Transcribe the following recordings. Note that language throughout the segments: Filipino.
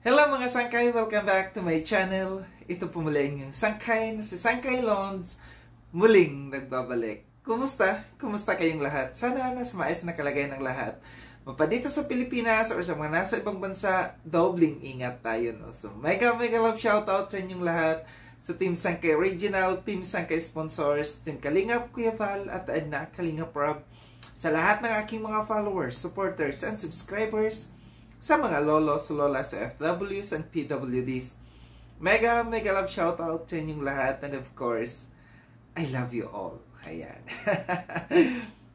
Hello mga sangkay! Welcome back to my channel. Ito po muli yung sangkay na si Sangkay Lons muling nagbabalik. Kumusta? Kumusta kayong lahat? Sana nasa maayos na kalagayan ng lahat. Mapadito sa Pilipinas or sa mga nasa ibang bansa, dobling ingat tayo. No? So mega love shoutout sa inyong lahat. Sa Team Sangkay Original, Team Sangkay Sponsors, Team Kalingap Kuya Val at Edna Kalingap Rob. Sa lahat ng aking mga followers, supporters, and subscribers. Sa mga lolos, lolas, FWs, and PWDs. Mega love shoutout sa inyong lahat. And of course, I love you all. Ayan.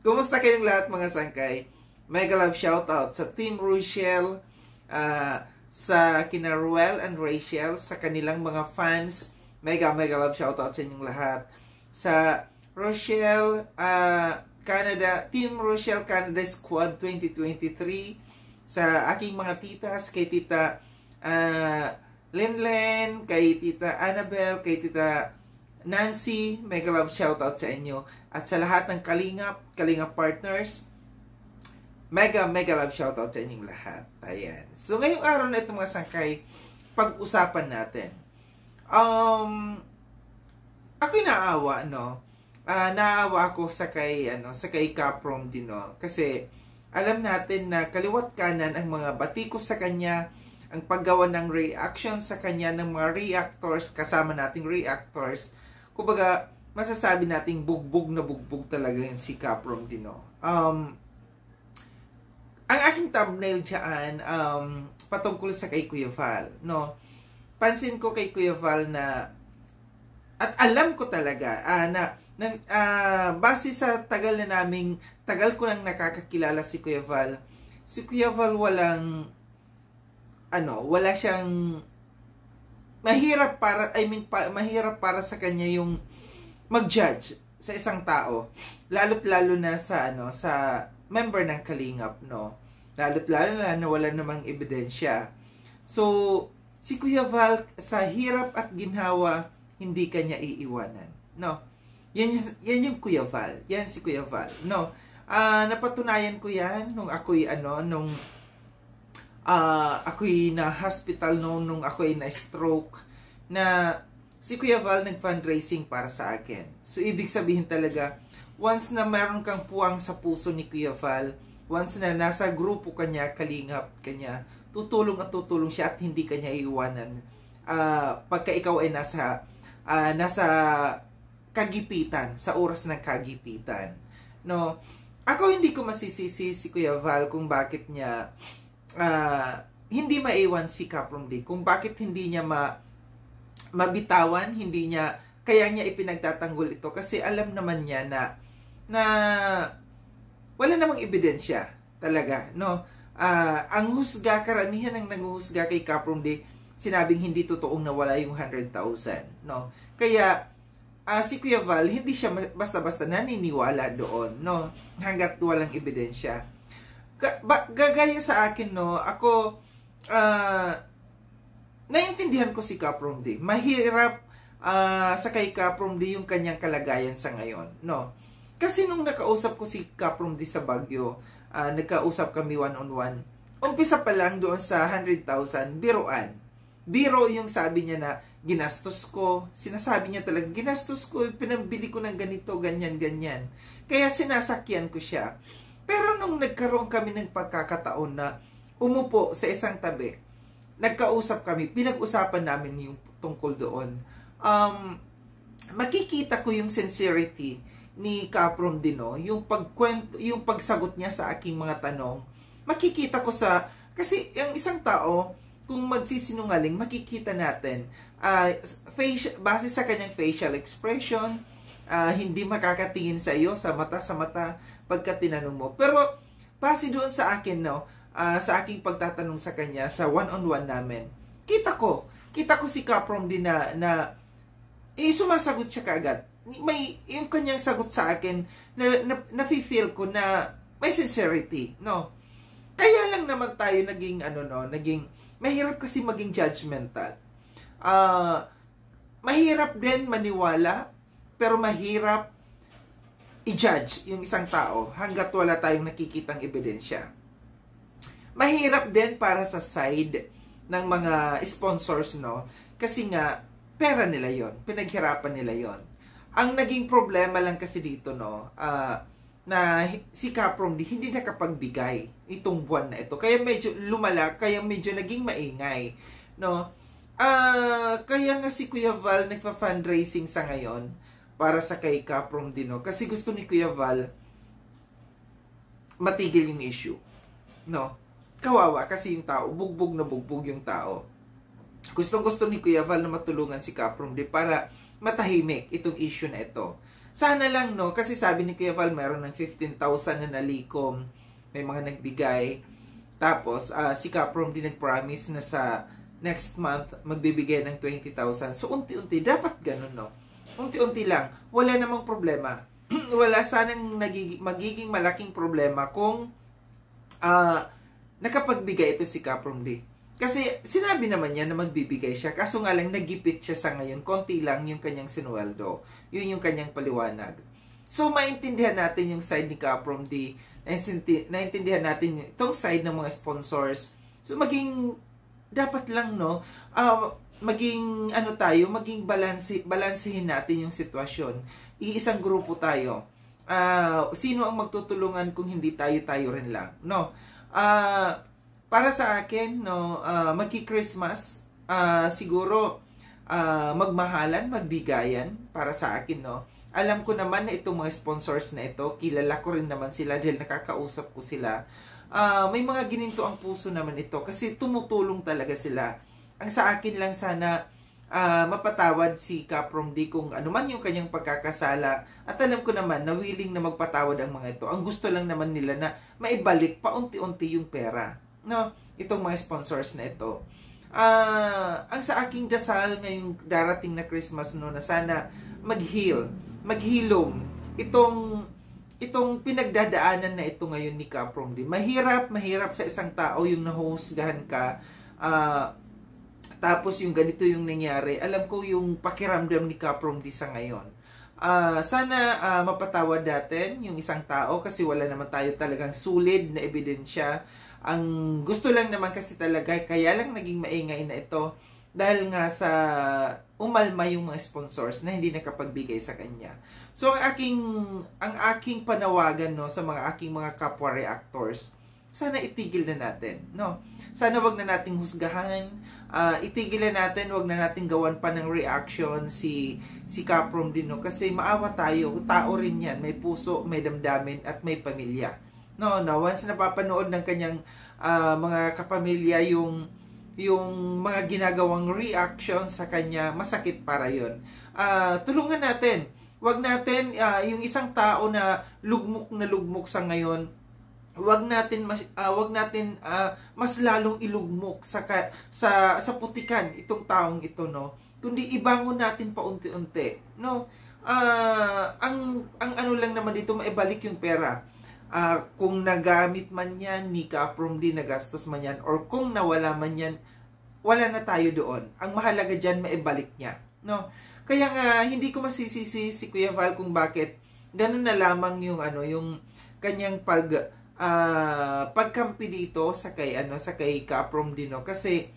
Kumusta kayong lahat mga sangkay? Mega love shoutout sa Team Rochelle, sa kina Ruel and Rachel, sa kanilang mga fans. Mega love shoutout sa inyong lahat. Sa Rochelle, Canada, Team Rochelle Canada Squad 2023. Sa aking mga titas, kay Tita Lenlen, kay Tita Annabel, kay Tita Nancy, mega love shoutout sa inyo. At sa lahat ng Kalingap partners, mega love shoutout sa inyong lahat. Ayan. So ngayong araw na ito mga sangkay, pag-usapan natin. Ako'y naawa, no? Naawa ako sa kay Kaprom din, no? Kasi alam natin na kaliwat kanan ang mga batikos sa kanya, ang paggawa ng reaction sa kanya ng mga reactors, kasama nating reactors. Kumbaga, masasabi nating bugbog na bugbog talaga yun si Kaprom Dino. Ang aking thumbnail dyan, patungkol sa kay Kuya Val, no? Pansin ko kay Kuya Val na, at alam ko talaga, base sa tagal ko nang nakakakilala si Kuya Val wala siyang mahirap para sa kanya yung mag-judge sa isang tao, lalo na sa member ng Kalingap, no? Lalo na wala namang ebidensya. So si Kuya Val, sa hirap at ginhawa, hindi kanya iiwanan, no? Yan yung Kuya Val. Yan si Kuya Val. No. Napatunayan ko yan nung ako'y ako'y na hospital nung ako'y na stroke, na si Kuya Val nag-fundraising para sa akin. So ibig sabihin talaga, once na meron kang puwang sa puso ni Kuya Val, once na nasa grupo kanya, Kalingap kanya, tutulong siya at hindi kanya iiwanan. Pagka ikaw ay nasa kagipitan, sa oras ng kagipitan, no? Ako hindi ko masisisi si Kuya Val kung bakit niya hindi maiwan si Kaprom D, kung bakit hindi niya mabitawan, kaya niya ipinagtatanggol ito, kasi alam naman niya na wala namang ebidensya talaga, no? Ang husga, karamihan ng nanghuhusga kay Kaprom D, sinabing hindi totoong nawala yung 100,000, no? Kaya si Kuya Val, hindi siya basta-basta naniniwala doon, no? Hanggat walang ebidensya. Gagaya sa akin, no? Ako, naiintindihan ko si Kaprom D. Mahirap sa kay Kaprom D yung kanyang kalagayan sa ngayon, no? Kasi nung nakausap ko si Kaprom D sa Baguio, nagkausap kami one-on-one. Umpisa pa lang doon sa 100,000, biroan. Biro yung sabi niya na ginastos ko. Sinasabi niya talaga, ginastos ko, pinambili ko ng ganito, ganyan. Kaya sinasakyan ko siya. Pero nung nagkaroon kami ng pagkakataon na umupo sa isang tabi, nagkausap kami, pinag-usapan namin yung tungkol doon. Makikita ko yung sincerity ni Kaprom Dino, yung pagsagot niya sa aking mga tanong. Makikita ko kasi yung isang tao, kung magsisinungaling, makikita natin, base sa kanyang facial expression, hindi makakatingin sa iyo sa mata pagka tinanong mo. Pero base doon sa akin, no, sa aking pagtatanong sa kanya sa one-on-one namin, kita ko si Kaprom din na sumasagot siya kaagad. May yung kanyang sagot sa akin na-feel ko na may sincerity, no. Kaya lang naman tayo naging mahirap kasi maging judgmental. Mahirap din maniwala, pero mahirap i-judge yung isang tao hanggat wala tayong nakikitang ebidensya. Mahirap din para sa side ng mga sponsors, no? Kasi nga, pera nila yon, pinaghirapan nila yon. Ang naging problema lang kasi dito, no, na si Kaprom D hindi nakapagbigay itong buwan na ito. Kaya medyo lumala, kaya medyo naging maingay, no? Kaya nga si Kuya Val nagfa-fundraising sa ngayon para sa kay Kaprom D, no? Kasi gusto ni Kuya Val matigil yung issue, no? Kawawa kasi yung tao, bugbog na bugbog yung tao. Gustong-gusto ni Kuya Val na matulungan si Kaprom D para matahimik itong issue na ito. Sana lang, no, kasi sabi ni Kuya Val mayroon ng 15,000 na nalikom, may mga nagbigay. Tapos si Kaprom D nag-promise na sa next month magbibigay ng 20,000. So unti-unti dapat ganun, no. Unti-unti lang, wala namang problema. Wala sanang magiging malaking problema kung nakapagbigay ito si Kaprom D. Kasi sinabi naman niya na magbibigay siya, kaso nga lang nagipit siya sa ngayon, konti lang yung kanyang sinweldo. Yun yung kanyang paliwanag. So maintindihan natin yung side ni Kaprom D, naintindihan natin itong side ng mga sponsors. So dapat lang, no, maging maging balansehin natin yung sitwasyon. Iisang grupo tayo. Sino ang magtutulungan kung hindi tayo rin lang, no? Para sa akin, no, magki-Christmas, siguro magmahalan, magbigayan para sa akin, no. Alam ko naman na itong mga sponsors na ito, kilala ko rin naman sila dahil nakakausap ko sila. May mga gininto ang puso naman ito kasi tumutulong talaga sila. Ang sa akin lang sana mapatawad si Kaprom D kung ano man yung kanyang pagkakasala, at alam ko naman na willing na magpatawad ang mga ito. Ang gusto lang naman nila na maibalik paunti-unti yung pera, no, itong mga sponsors na ito. Ang sa aking dasal ngayong darating na Christmas, no, na sana maghilom itong pinagdadaanan na ito ngayon ni Kaprom D. Mahirap sa isang tao yung nahuhusgahan ka, tapos yung ganito yung nangyari. Alam ko yung pakiramdam ni Kaprom D sa ngayon. Sana mapatawad natin yung isang tao kasi wala naman tayo talagang sulid na ebidensya. Ang gusto lang naman kasi talaga, kaya lang naging maingay na ito dahil nga sa umalma yung mga sponsors na hindi nakapagbigay sa kanya. So ang aking panawagan, no, sa aking mga kapwa reactors, sana itigil na natin, no. Sana wag na nating husgahan, itigil na natin, wag na nating gawan pa ng reaction si Kaprom D, no, kasi maawa tayo, tao rin yan, may puso, may damdamin at may pamilya. No, once napapanood ng kanyang mga kapamilya yung mga ginagawang reaction sa kanya, masakit para yon. Tulungan natin. Wag natin yung isang tao na lugmok sa ngayon, wag natin mas lalong ilugmok sa putikan itong taong ito, no, kundi ibangon natin paunti-unti, no. Ang ano lang naman dito, maibalik yung pera. Kung nagamit man yan ni Kaprom D, nagastos man yan, or kung nawala man yan, wala na tayo doon. Ang mahalaga dyan, maibalik niya, no. Kaya nga hindi ko masisisi si Kuya Val kung bakit ganun na lamang yung yung kanyang pagkampi dito sa kay Kaprom D, no, kasi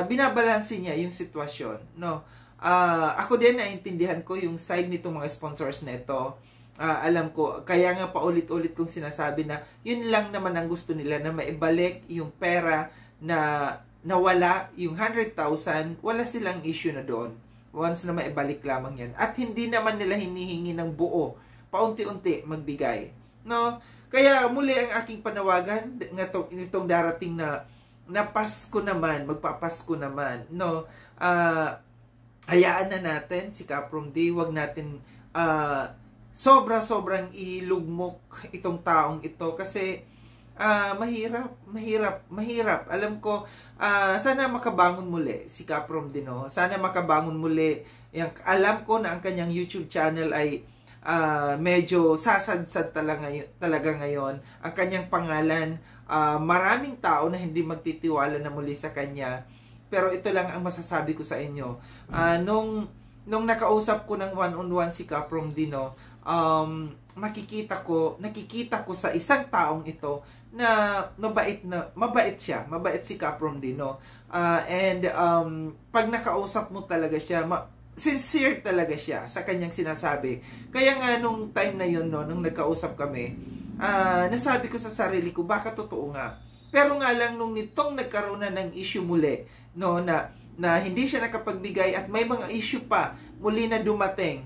binabalanse niya yung sitwasyon, no. Ako din naintindihan ko yung side nitong mga sponsors na ito. Alam ko, kaya nga paulit-ulit kong sinasabi na yun lang naman ang gusto nila, na maibalik yung pera na nawala, yung 100,000, wala silang issue na doon. Once na maibalik lamang yan. At hindi naman nila hinihingi ng buo, paunti-unti magbigay, no? Kaya muli ang aking panawagan nitong darating na Pasko naman, magpapasko naman, no? Hayaan na natin si Kaprom D, wag natin sobrang ilugmok itong taong ito kasi mahirap. Alam ko, sana makabangon muli si Kaprom D, no? Sana makabangon muli. Alam ko na ang kanyang YouTube channel ay medyo sasadsad talaga ngayon. Ang kanyang pangalan, maraming tao na hindi magtitiwala na muli sa kanya. Pero ito lang ang masasabi ko sa inyo. Nung nakausap ko ng one-on-one si Kaprom D, no, nakikita ko sa isang taong ito na mabait siya. Mabait si Kaprom din, no? Pag nakausap mo talaga siya, sincere talaga siya sa kanyang sinasabi. Kaya nga nung time na yun, no, nung nagkausap kami, nasabi ko sa sarili ko, baka totoo nga. Pero nga lang nung nitong nagkaroon na ng issue muli, no, na hindi siya nakapagbigay at may mga issue pa muli na dumating,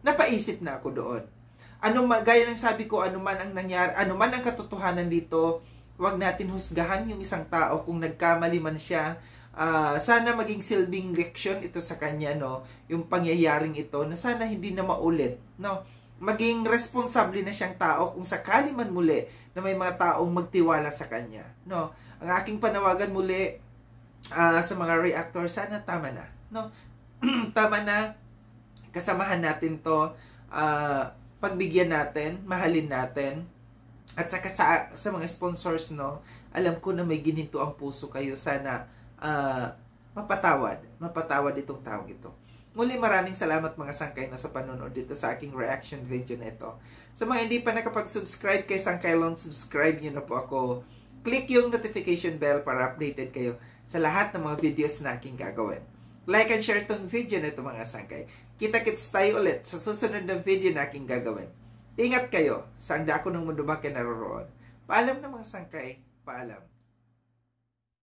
napaisip na ako doon. Gaya ng sabi ko, ano man ang nangyari, ano man ang katotohanan dito, wag natin husgahan yung isang tao kung nagkamali man siya. Sana maging silbing leksyon ito sa kanya, no, yung pangyayaring ito, na sana hindi na maulit, no. Maging responsable na siyang tao kung sakali man muli na may mga taong magtiwala sa kanya, no. Ang aking panawagan muli sa mga reactor, sana tama na, no. Tama na, kasamahan natin to, pagbigyan natin, mahalin natin, at saka sa mga sponsors, no, alam ko na may gininto ang puso kayo, sana mapatawad itong taong ito. Muli, maraming salamat mga sangkay na sa panonood dito sa aking reaction video na ito. Sa mga hindi pa nakapag-subscribe kay Sangkay Lon, subscribe nyo na po ako. Click yung notification bell para updated kayo sa lahat ng mga videos na aking gagawin. Like and share itong video na ito mga sangkay. Kita-kits tayo ulit sa susunod na video na aking gagawin. Ingat kayo sa ang dako ng mundo ba kayo naroroon. Paalam na mga sangkay, paalam.